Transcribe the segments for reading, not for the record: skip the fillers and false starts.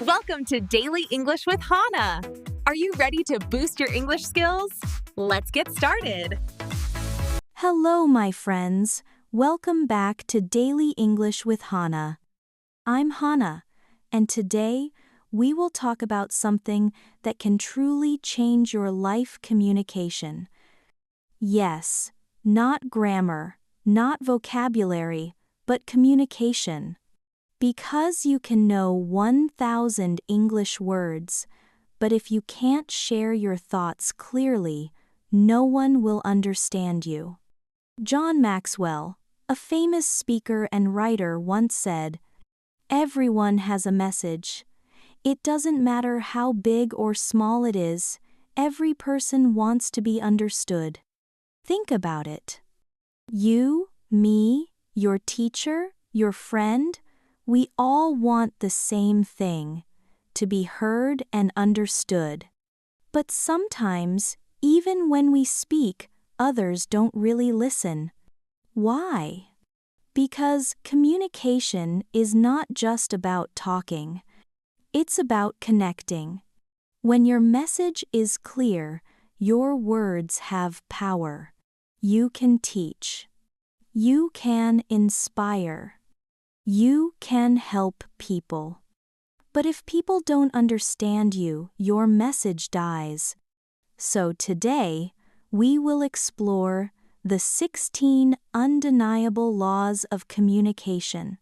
Welcome to Daily English with Hana. Are you ready to boost your English skills? Let's get started. Hello, my friends. Welcome back to Daily English with Hana. I'm Hana, and today we will talk about something that can truly change your life: communication. Yes, not grammar, not vocabulary, but communication. Because you can know 1,000 English words, but if you can't share your thoughts clearly, no one will understand you. John Maxwell, a famous speaker and writer, once said, "Everyone has a message. It doesn't matter how big or small it is, every person wants to be understood." Think about it. You, me, your teacher, your friend, we all want the same thing: to be heard and understood. But sometimes, even when we speak, others don't really listen. Why? Because communication is not just about talking. It's about connecting. When your message is clear, your words have power. You can teach. You can inspire. You can help people. But if people don't understand you, your message dies. So today, we will explore the 16 undeniable laws of communication.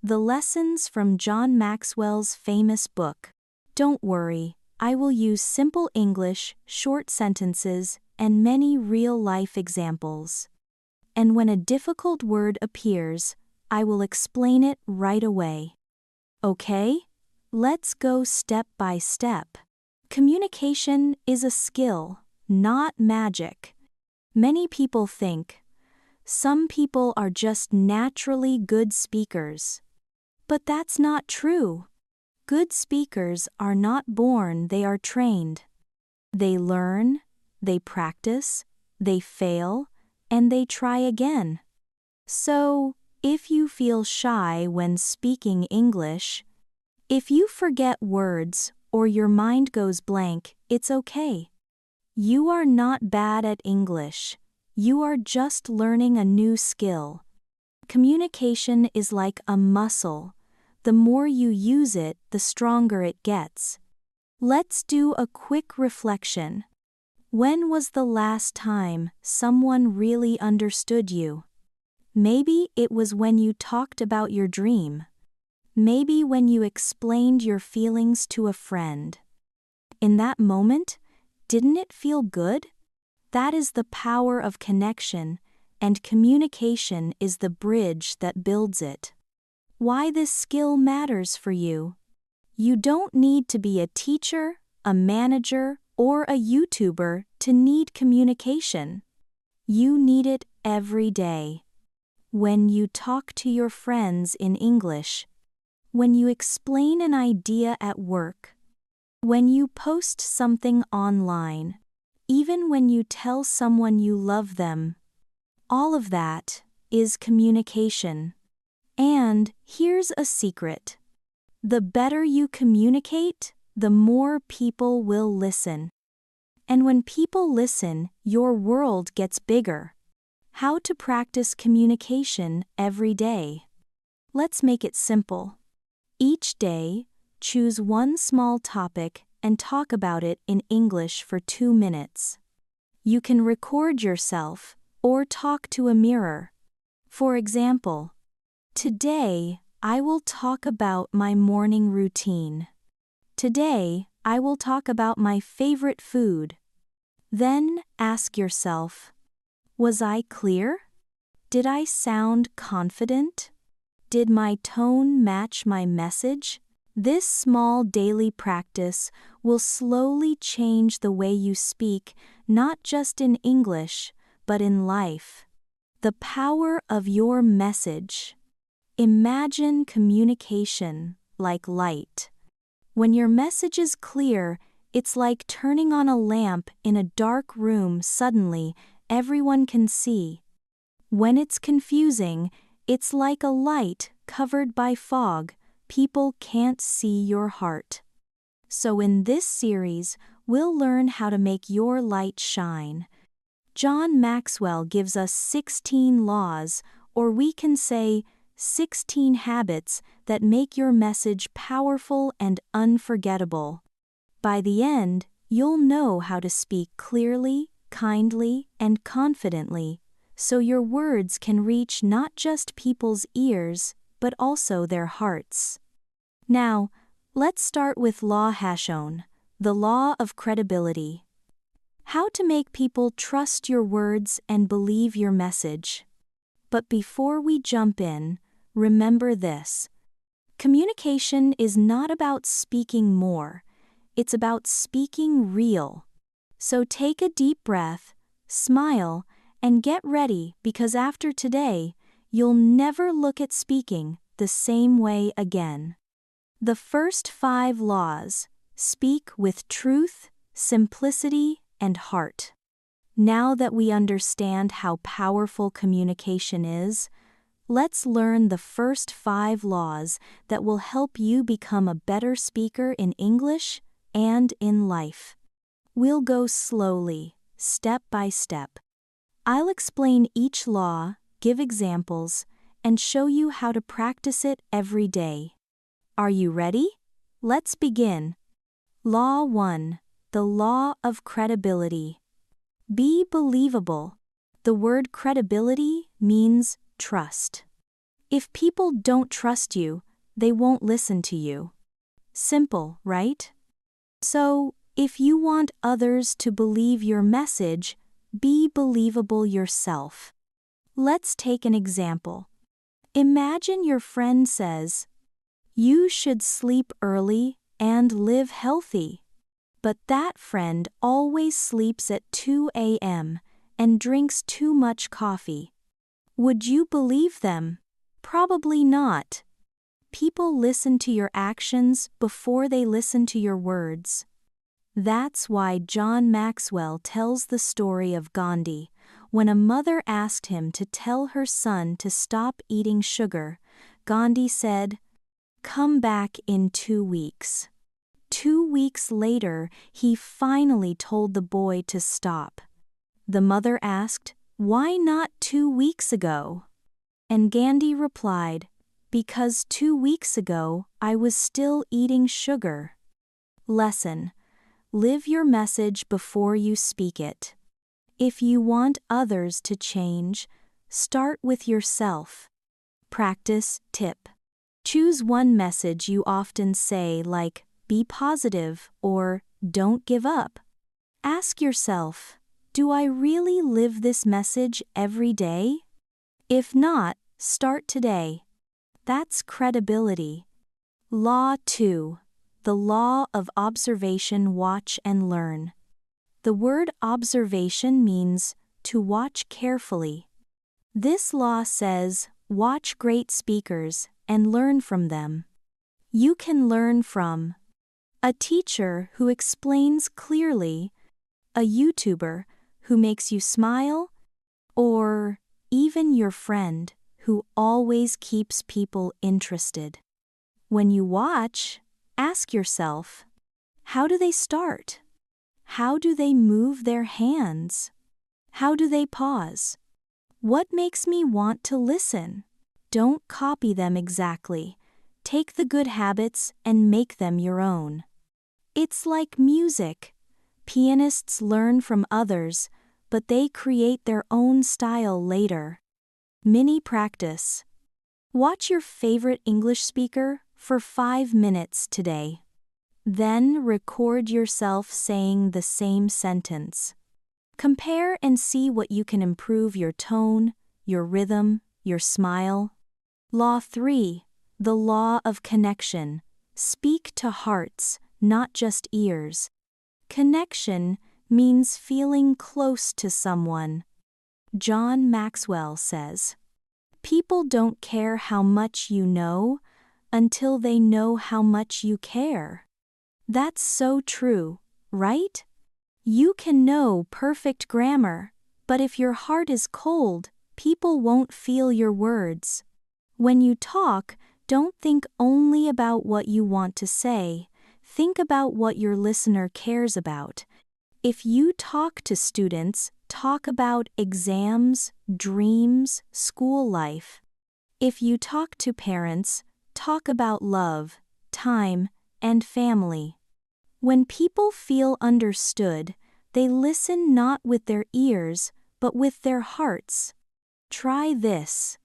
The lessons from John Maxwell's famous book. Don't worry, I will use simple English, short sentences, and many real-life examples. And when a difficult word appears, I will explain it right away. Okay? Let's go step by step. Communication is a skill, not magic. Many people think, some people are just naturally good speakers. But that's not true. Good speakers are not born, they are trained. They learn, they practice, they fail, and they try again. So, if you feel shy when speaking English, if you forget words or your mind goes blank, it's okay. You are not bad at English. You are just learning a new skill. Communication is like a muscle. The more you use it, the stronger it gets. Let's do a quick reflection. When was the last time someone really understood you? Maybe it was when you talked about your dream. Maybe when you explained your feelings to a friend. In that moment, didn't it feel good? That is the power of connection, and communication is the bridge that builds it. Why this skill matters for you? You don't need to be a teacher, a manager, or a YouTuber to need communication. You need it every day. When you talk to your friends in English, when you explain an idea at work, when you post something online, even when you tell someone you love them, all of that is communication. And here's a secret. The better you communicate, the more people will listen. And when people listen, your world gets bigger. How to practice communication every day. Let's make it simple. Each day, choose one small topic and talk about it in English for 2 minutes. You can record yourself or talk to a mirror. For example, today, I will talk about my morning routine. Today, I will talk about my favorite food. Then ask yourself, was I clear? Did I sound confident? Did my tone match my message? This small daily practice will slowly change the way you speak, not just in English, but in life. The power of your message. Imagine communication like light. When your message is clear, it's like turning on a lamp in a dark room. Suddenly, everyone can see. When it's confusing, it's like a light covered by fog. people can't see your heart. So in this series, we'll learn how to make your light shine. John Maxwell gives us 16 laws, or we can say 16 habits that make your message powerful and unforgettable. By the end, you'll know how to speak clearly, kindly, and confidently, so your words can reach not just people's ears, but also their hearts. Now, let's start with Law Hashon, the law of credibility. How to make people trust your words and believe your message. But before we jump in, remember this. Communication is not about speaking more, it's about speaking real. So take a deep breath, smile, and get ready because after today, you'll never look at speaking the same way again. The first 5 laws: speak with truth, simplicity, and heart. Now that we understand how powerful communication is, let's learn the first 5 laws that will help you become a better speaker in English and in life. We'll go slowly, step by step. I'll explain each law, give examples, and show you how to practice it every day. Are you ready? Let's begin. Law 1. The law of credibility. Be believable. The word credibility means trust. If people don't trust you, they won't listen to you. Simple, right? So, if you want others to believe your message, be believable yourself. Let's take an example. Imagine your friend says, "You should sleep early and live healthy." But that friend always sleeps at 2 a.m. and drinks too much coffee. Would you believe them? Probably not. People listen to your actions before they listen to your words. That's why John Maxwell tells the story of Gandhi. When a mother asked him to tell her son to stop eating sugar, Gandhi said, "Come back in 2 weeks." 2 weeks later, he finally told the boy to stop. The mother asked, "Why not 2 weeks ago?" And Gandhi replied, "Because 2 weeks ago I was still eating sugar." Lesson: live your message before you speak it. If you want others to change, start with yourself. Practice tip. Choose one message you often say, like, "Be positive" or "Don't give up." Ask yourself, do I really live this message every day? If not, start today. That's credibility. Law 2. The law of observation, watch and learn. The word observation means to watch carefully. This law says, watch great speakers and learn from them. You can learn from a teacher who explains clearly, a YouTuber who makes you smile, or even your friend who always keeps people interested. When you watch, ask yourself, how do they start? How do they move their hands? How do they pause? What makes me want to listen? Don't copy them exactly. Take the good habits and make them your own. It's like music. Pianists learn from others, but they create their own style later. Mini practice. Watch your favorite English speaker for 5 minutes today. Then record yourself saying the same sentence. Compare and see what you can improve: your tone, your rhythm, your smile. Law 3. The law of connection. Speak to hearts, not just ears. Connection means feeling close to someone. John Maxwell says, "People don't care how much you know until they know how much you care." That's so true, right? You can know perfect grammar, but if your heart is cold, people won't feel your words. When you talk, Don't think only about what you want to say. Think about what your listener cares about. If you talk to students, talk about exams, dreams, school life. If you talk to parents, talk about love, time, and family. When people feel understood, they listen not with their ears, but with their hearts. Try this.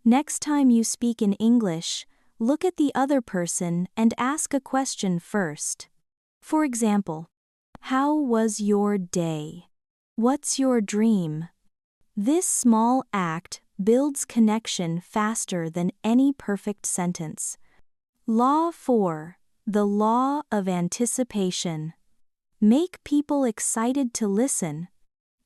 Next time you speak in English, look at the other person and ask a question first. For example, how was your day? What's your dream? This small act builds connection faster than any perfect sentence. Law 4. The law of anticipation. Make people excited to listen.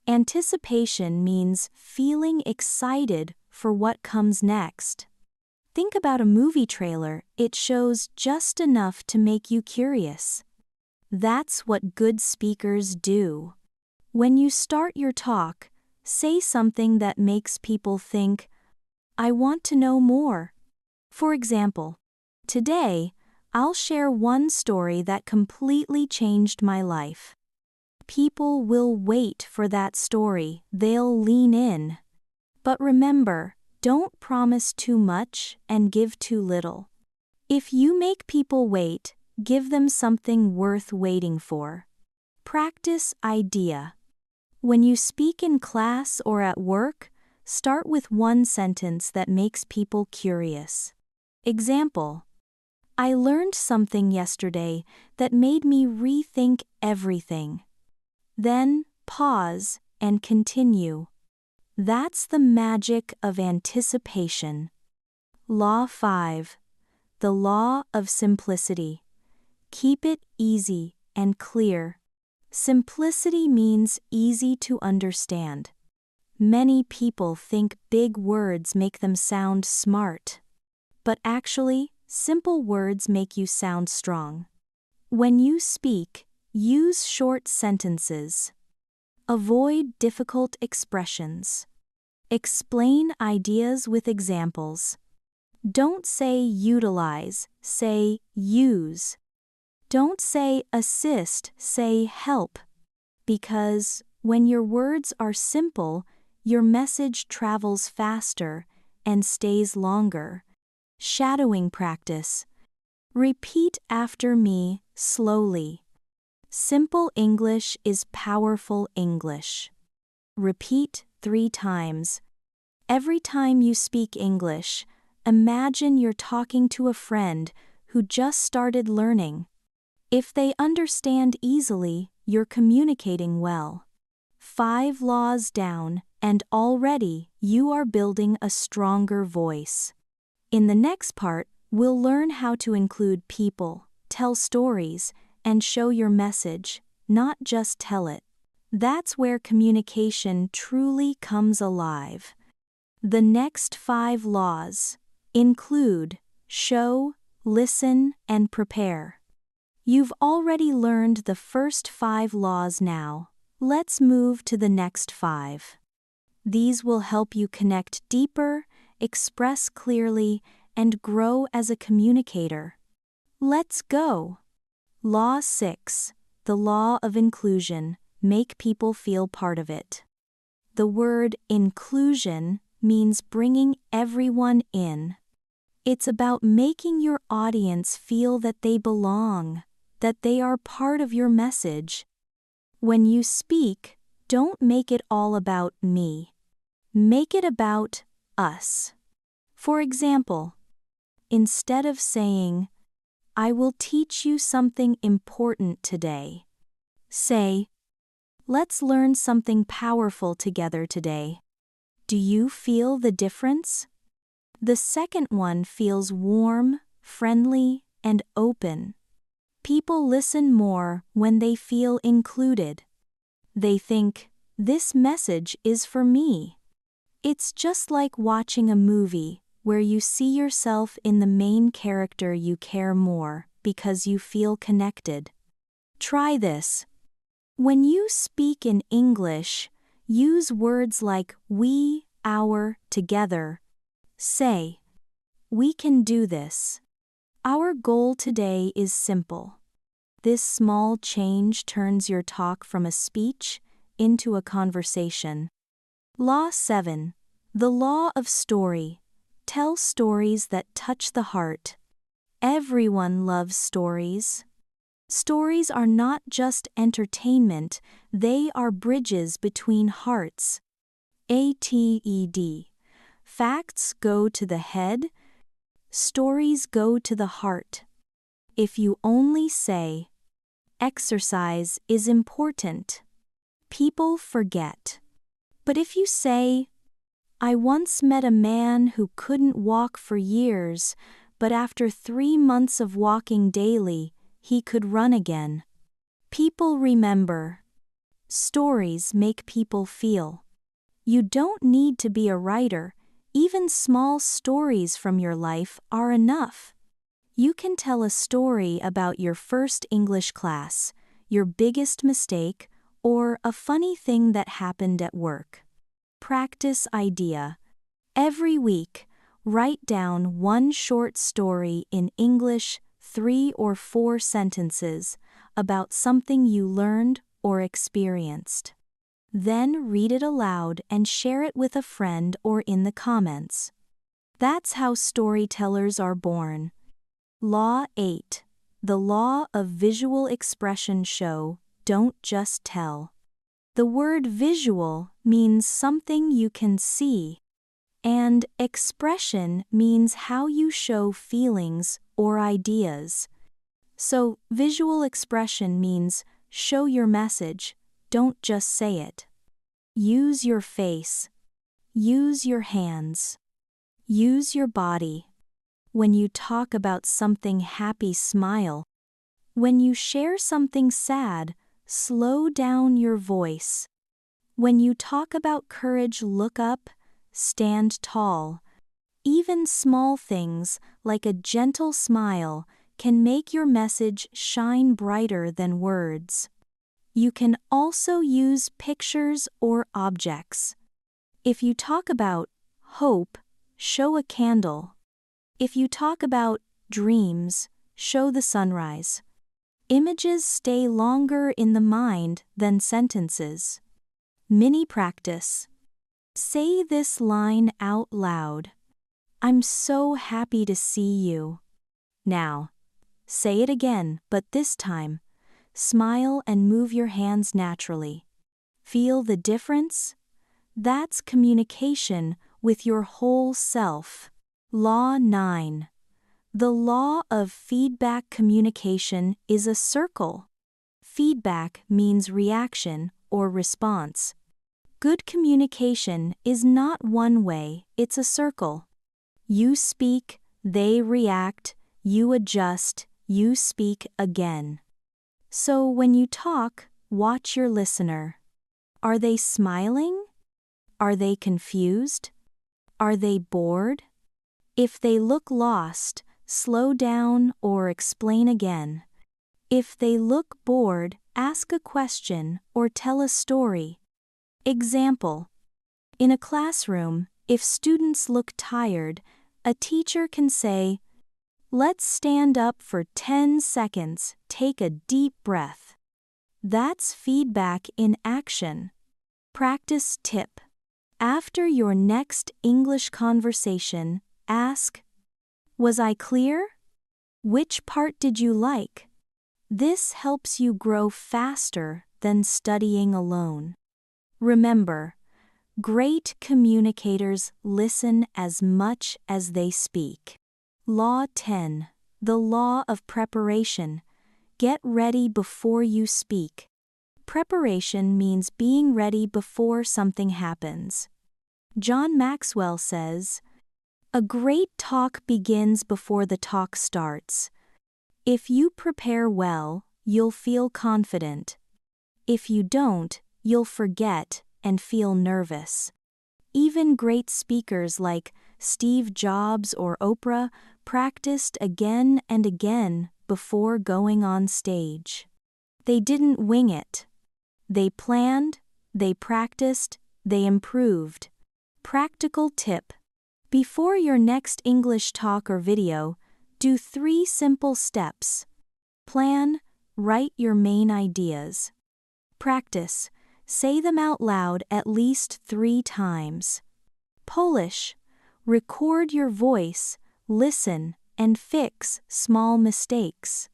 Anticipation means feeling excited for what comes next. Think about a movie trailer. It shows just enough to make you curious. That's what good speakers do. When you start your talk, say something that makes people think, I want to know more. For example, today, I'll share one story that completely changed my life. People will wait for that story. They'll lean in. But remember, don't promise too much and give too little. If you make people wait, give them something worth waiting for. Practice idea. When you speak in class or at work, start with one sentence that makes people curious. Example: I learned something yesterday that made me rethink everything. Then pause and continue. That's the magic of anticipation. Law 5. The law of simplicity. Keep it easy and clear. Simplicity means easy to understand. Many people think big words make them sound smart. But actually, simple words make you sound strong. When you speak, use short sentences. Avoid difficult expressions. Explain ideas with examples. Don't say utilize, say use. Don't say assist, say help. Because when your words are simple, your message travels faster and stays longer. Shadowing practice. Repeat after me slowly. Simple English is powerful English. Repeat 3 times. Every time you speak English, imagine you're talking to a friend who just started learning. If they understand easily, you're communicating well. 5 laws down, and already you are building a stronger voice. In the next part, we'll learn how to include people, tell stories, and show your message, not just tell it. That's where communication truly comes alive. The next 5 laws include show, listen, and prepare. You've already learned the first 5 laws now. Let's move to the next 5. These will help you connect deeper, express clearly, and grow as a communicator. Let's go! Law 6. The law of inclusion. Make people feel part of it. The word inclusion means bringing everyone in. It's about making your audience feel that they belong, that they are part of your message. When you speak, don't make it all about me. Make it about us. For example, instead of saying, I will teach you something important today, say, let's learn something powerful together today. Do you feel the difference? The second one feels warm, friendly, and open. People listen more when they feel included. They think, this message is for me. It's just like watching a movie where you see yourself in the main character. You care more because you feel connected. Try this. When you speak in English, use words like we, our, together. Say, We can do this. Our goal today is simple. This small change turns your talk from a speech into a conversation. Law 7. The law of story. Tell stories that touch the heart. Everyone loves stories. Stories are not just entertainment, they are bridges between hearts. ATED. Facts go to the head, stories go to the heart. If you only say, exercise is important, people forget. But if you say, I once met a man who couldn't walk for years, but after 3 months of walking daily, he could run again. People remember. Stories make people feel. You don't need to be a writer. Even small stories from your life are enough. You can tell a story about your first English class, your biggest mistake, or a funny thing that happened at work. Practice idea. Every week, write down one short story in English, 3 or 4 sentences, about something you learned or experienced. Then read it aloud and share it with a friend or in the comments. That's how storytellers are born. Law 8. The law of visual expression show, don't just tell. The word visual means something you can see, and expression means how you show feelings or ideas. So, visual expression means show your message, don't just say it. Use your face. Use your hands. Use your body. When you talk about something happy, smile. When you share something sad, slow down your voice. When you talk about courage, look up, stand tall. Even small things, like a gentle smile, can make your message shine brighter than words. You can also use pictures or objects. If you talk about hope, show a candle. If you talk about dreams, show the sunrise. Images stay longer in the mind than sentences. Mini practice. Say this line out loud. I'm so happy to see you. Now, say it again, but this time, smile and move your hands naturally. Feel the difference? That's communication with your whole self. Law 9. The law of feedback communication is a circle. Feedback means reaction or response. Good communication is not one way, it's a circle. You speak, they react, you adjust, you speak again. So when you talk, watch your listener. Are they smiling? Are they confused? Are they bored? If they look lost, slow down or explain again. If they look bored, ask a question or tell a story. Example. In a classroom, if students look tired, a teacher can say, let's stand up for 10 seconds, take a deep breath. That's feedback in action. Practice tip. After your next English conversation, ask, was I clear? Which part did you like? This helps you grow faster than studying alone. Remember, great communicators listen as much as they speak. Law 10. The law of preparation. Get ready before you speak. Preparation means being ready before something happens. John Maxwell says, a great talk begins before the talk starts. If you prepare well, you'll feel confident. If you don't, you'll forget and feel nervous. Even great speakers like Steve Jobs or Oprah practiced again and again before going on stage. They didn't wing it. They planned, they practiced, they improved. Practical tip. Before your next English talk or video, do 3 simple steps. Plan, write your main ideas. Practice, say them out loud at least 3 times. Polish, record your voice, listen, and fix small mistakes.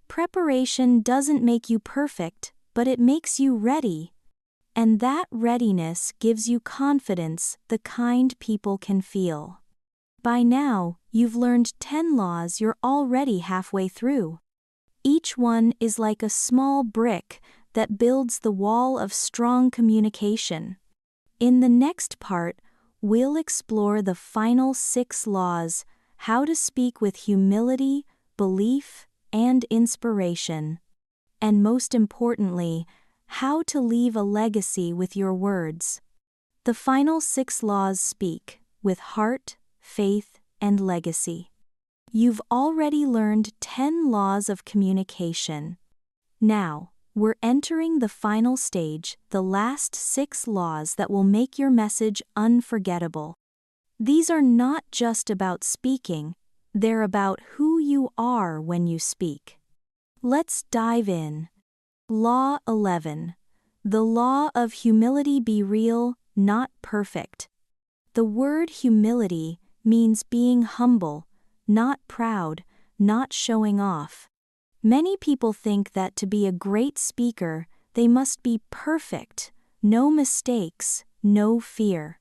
Preparation doesn't make you perfect, but it makes you ready. And that readiness gives you confidence, the kind people can feel. By now, you've learned 10 laws you're already halfway through. Each one is like a small brick that builds the wall of strong communication. In the next part, we'll explore the final 6 laws, how to speak with humility, belief, and inspiration. And most importantly, how to leave a legacy with your words. The final 6 laws speak with heart, faith, and legacy. You've already learned 10 laws of communication. Now, we're entering the final stage, the last 6 laws that will make your message unforgettable. These are not just about speaking, they're about who you are when you speak. Let's dive in. Law 11. The law of humility: be real, not perfect. The word humility means being humble, not proud, not showing off. Many people think that to be a great speaker, they must be perfect, no mistakes, no fear.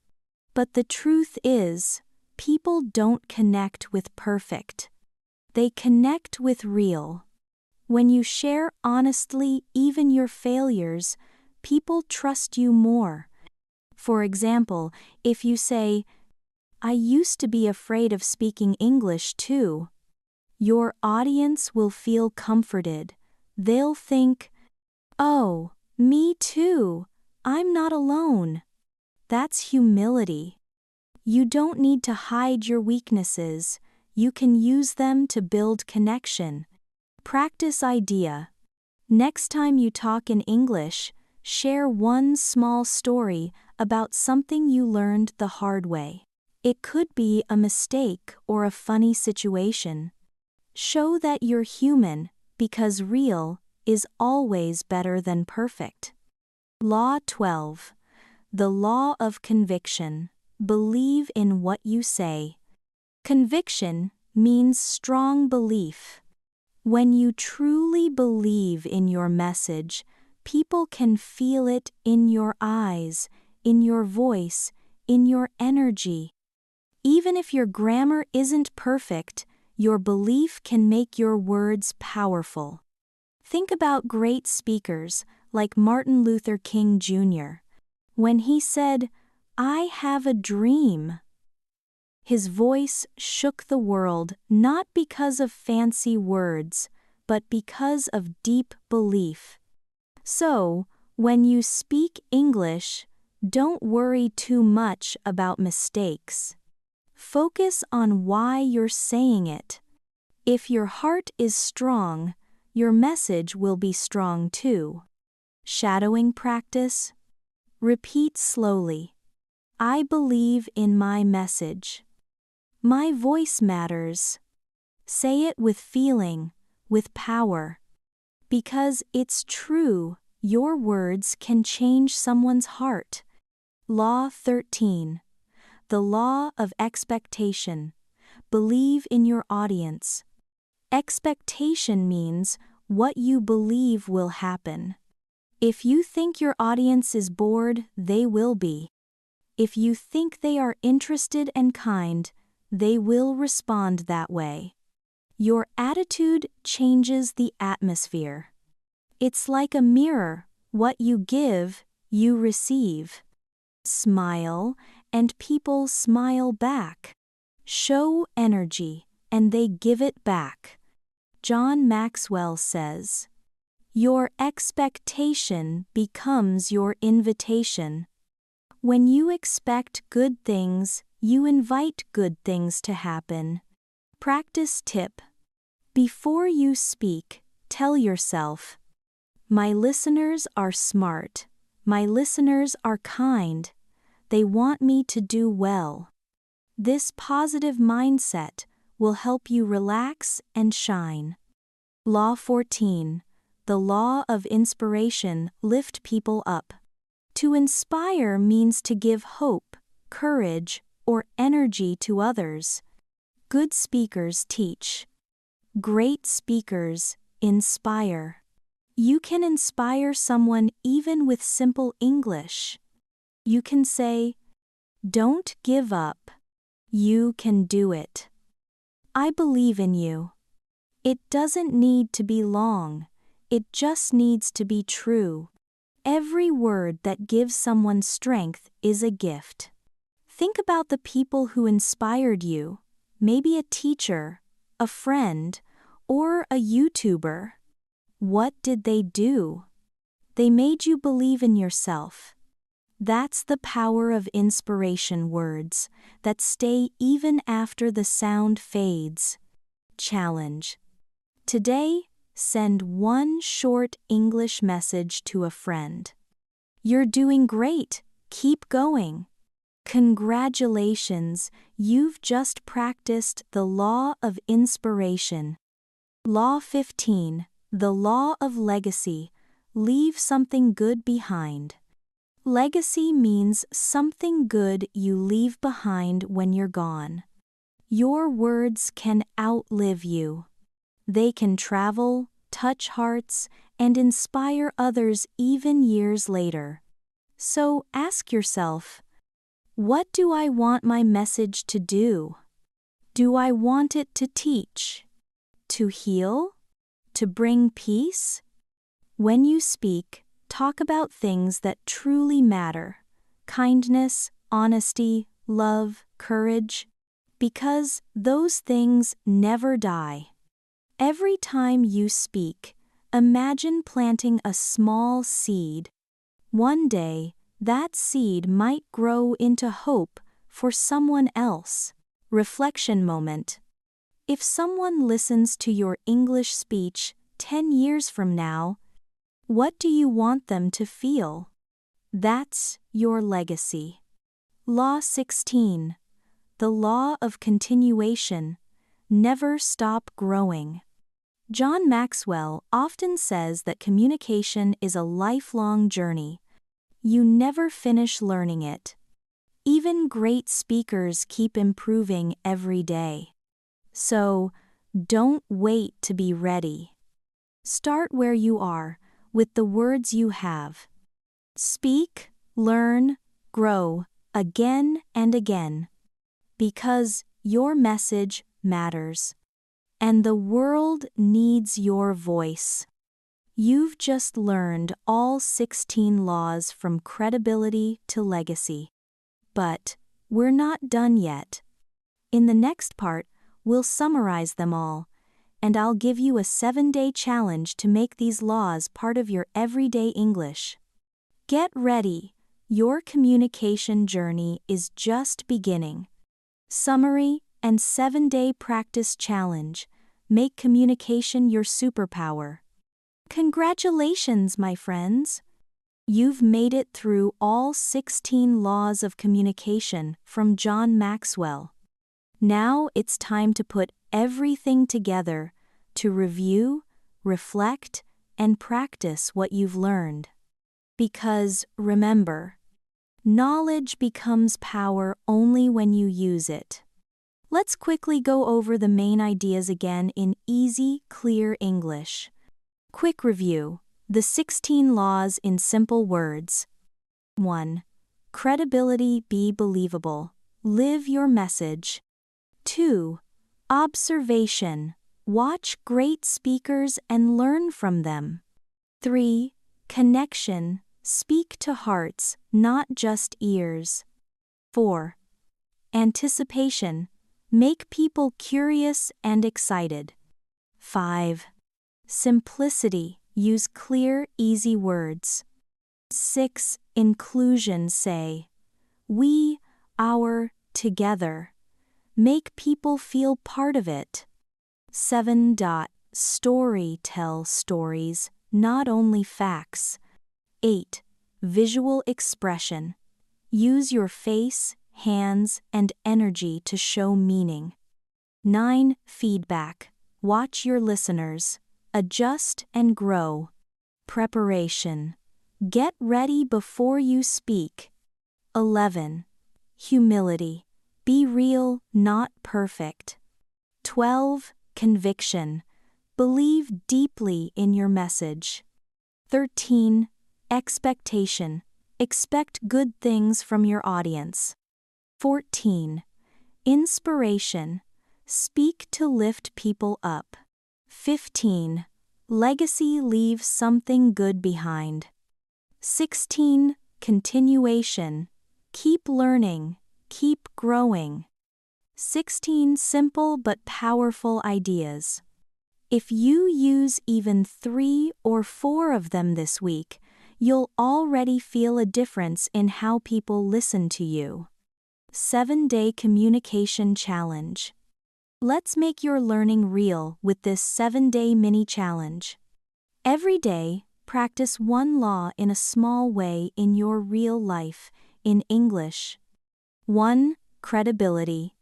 But the truth is, people don't connect with perfect. They connect with real. When you share honestly even your failures, people trust you more. For example, if you say, "I used to be afraid of speaking English too," your audience will feel comforted. They'll think, "Oh, me too. I'm not alone." That's humility. You don't need to hide your weaknesses. You can use them to build connection. Practice idea. Next time you talk in English, share one small story about something you learned the hard way. It could be a mistake or a funny situation. Show that you're human, because real is always better than perfect. Law 12. The law of conviction: believe in what you say. Conviction means strong belief. When you truly believe in your message, people can feel it in your eyes, in your voice, in your energy. Even if your grammar isn't perfect, your belief can make your words powerful. Think about great speakers like Martin Luther King Jr. When he said, "I have a dream," his voice shook the world not because of fancy words, but because of deep belief. So, when you speak English, don't worry too much about mistakes. Focus on why you're saying it. If your heart is strong, your message will be strong too. Shadowing practice. Repeat slowly. I believe in my message. My voice matters. Say it with feeling, with power. Because it's true, your words can change someone's heart. Law 13. The law of expectation: believe in your audience. Expectation means what you believe will happen. If you think your audience is bored, they will be. If you think they are interested and kind, they will respond that way. Your attitude changes the atmosphere. It's like a mirror: what you give, you receive. Smile, and people smile back. Show energy, and they give it back. John Maxwell says, "Your expectation becomes your invitation." When you expect good things, you invite good things to happen. Practice tip. Before you speak, tell yourself, "My listeners are smart. My listeners are kind. They want me to do well." This positive mindset will help you relax and shine. Law 14. The law of inspiration lift people up. To inspire means to give hope, courage, or energy to others. Good speakers teach. Great speakers inspire. You can inspire someone even with simple English. You can say, "Don't give up. You can do it. I believe in you." It doesn't need to be long. It just needs to be true. Every word that gives someone strength is a gift. Think about the people who inspired you, maybe a teacher, a friend, or a YouTuber. What did they do? They made you believe in yourself. That's the power of inspiration words that stay even after the sound fades. Challenge. Today, send one short English message to a friend. "You're doing great. Keep going." Congratulations, you've just practiced the law of inspiration. Law 15. The law of legacy. Leave something good behind. Legacy means something good you leave behind when you're gone. Your words can outlive you. They can travel, touch hearts, and inspire others even years later. So ask yourself, what do I want my message to do? Do I want it to teach? To heal? To bring peace? When you speak, talk about things that truly matter: kindness, honesty, love, courage, because those things never die. Every time you speak, imagine planting a small seed. One day, that seed might grow into hope for someone else. Reflection moment. If someone listens to your English speech 10 years from now, what do you want them to feel? That's your legacy. Law 16. The law of continuation. Never stop growing. John Maxwell often says that communication is a lifelong journey. You never finish learning it. Even great speakers keep improving every day. So, don't wait to be ready. Start where you are, with the words you have. Speak, learn, grow, again and again. Because your message matters. And the world needs your voice. You've just learned all 16 laws from credibility to legacy. But we're not done yet. In the next part, we'll summarize them all, and I'll give you a 7-day challenge to make these laws part of your everyday English. Get ready, your communication journey is just beginning. Summary and 7-day practice challenge. Make communication your superpower. Congratulations, my friends! You've made it through all 16 laws of communication from John Maxwell. Now it's time to put everything together to review, reflect, and practice what you've learned. Because remember, knowledge becomes power only when you use it. Let's quickly go over the main ideas again in easy, clear English. Quick review. The 16 laws in simple words. 1. Credibility, be believable. Live your message. 2. Observation. Watch great speakers and learn from them. 3. Connection. Speak to hearts, not just ears. 4. Anticipation. Make people curious and excited. 5. Simplicity. Use clear, easy words. 6. Inclusion. Say, we, our, together. Make people feel part of it. 7. Story. Tell stories, not only facts. 8. Visual expression. Use your face, hands, and energy to show meaning. 9. Feedback. Watch your listeners. Adjust and grow. Preparation. Get ready before you speak. 11. Humility. Be real, not perfect. 12. Conviction. Believe deeply in your message. 13. Expectation. Expect good things from your audience. 14. Inspiration. Speak to lift people up. 15. Legacy. Leave something good behind. 16. Continuation. Keep learning. Keep growing. 16. Simple but powerful ideas. If you use even 3 or 4 of them this week, you'll already feel a difference in how people listen to you. 7-Day Communication Challenge. Let's make your learning real with this 7-day mini challenge. Every day, practice one law in a small way in your real life, in English. 1. Credibility.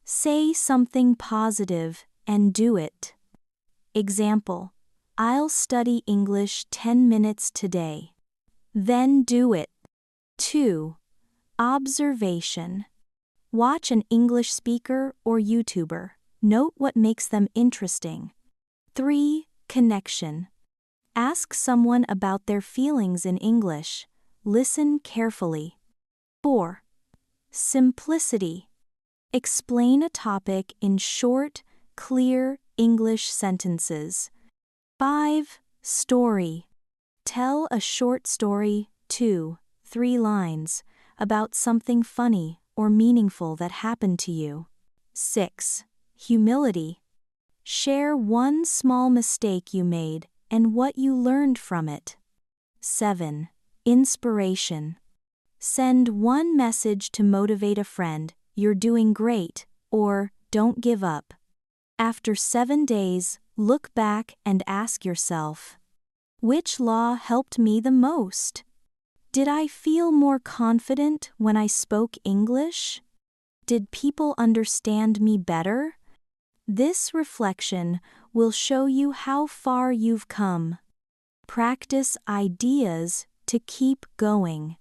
Say something positive and do it. Example: I'll study English 10 minutes today. Then do it. 2. Observation. Watch an English speaker or YouTuber. Note what makes them interesting. 3. Connection. Ask someone about their feelings in English. Listen carefully. 4. Simplicity. Explain a topic in short, clear English sentences. 5. Story. Tell a short story, 2, 3 lines, about something funny or meaningful that happened to you. 6. Humility. Share one small mistake you made and what you learned from it. 7. Inspiration. Send one message to motivate a friend: you're doing great, or don't give up. After 7 days, look back and ask yourself, which law helped me the most? Did I feel more confident when I spoke English? Did people understand me better? This reflection will show you how far you've come. Practice ideas to keep going.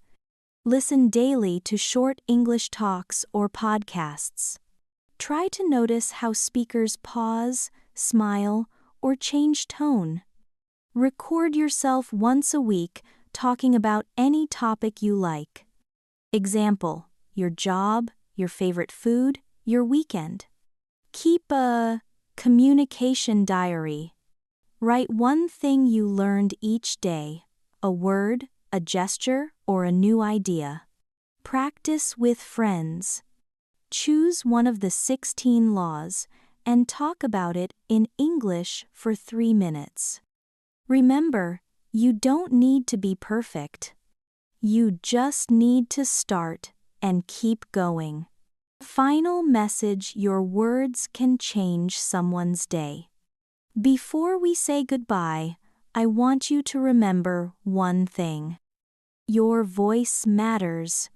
Listen daily to short English talks or podcasts. Try to notice how speakers pause, smile, or change tone. Record yourself once a week talking about any topic you like. Example: your job, your favorite food, your weekend. Keep a communication diary. Write one thing you learned each day: a word, a gesture, or a new idea. Practice with friends. Choose one of the 16 laws and talk about it in English for 3 minutes. Remember, you don't need to be perfect. You just need to start and keep going. Final message: your words can change someone's day. Before we say goodbye, I want you to remember one thing. Your voice matters.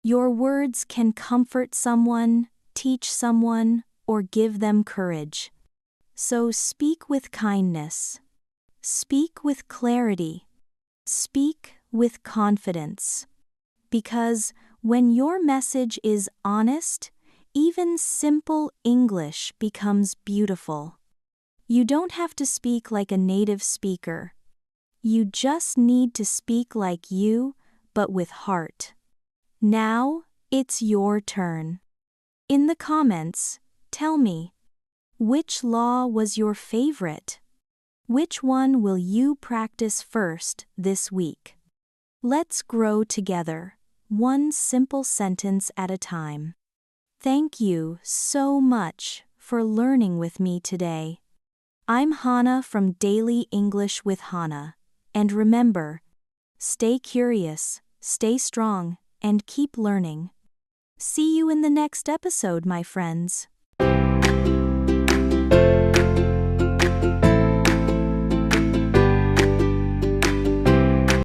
Your words can comfort someone, teach someone, or give them courage. So speak with kindness. Speak with clarity. Speak with confidence. Because when your message is honest, even simple English becomes beautiful. You don't have to speak like a native speaker. You just need to speak like you, but with heart. Now, it's your turn. In the comments, tell me, which law was your favorite? Which one will you practice first this week? Let's grow together, one simple sentence at a time. Thank you so much for learning with me today. I'm Hana from Daily English with Hana. And remember, stay curious, stay strong, and keep learning. See you in the next episode, my friends.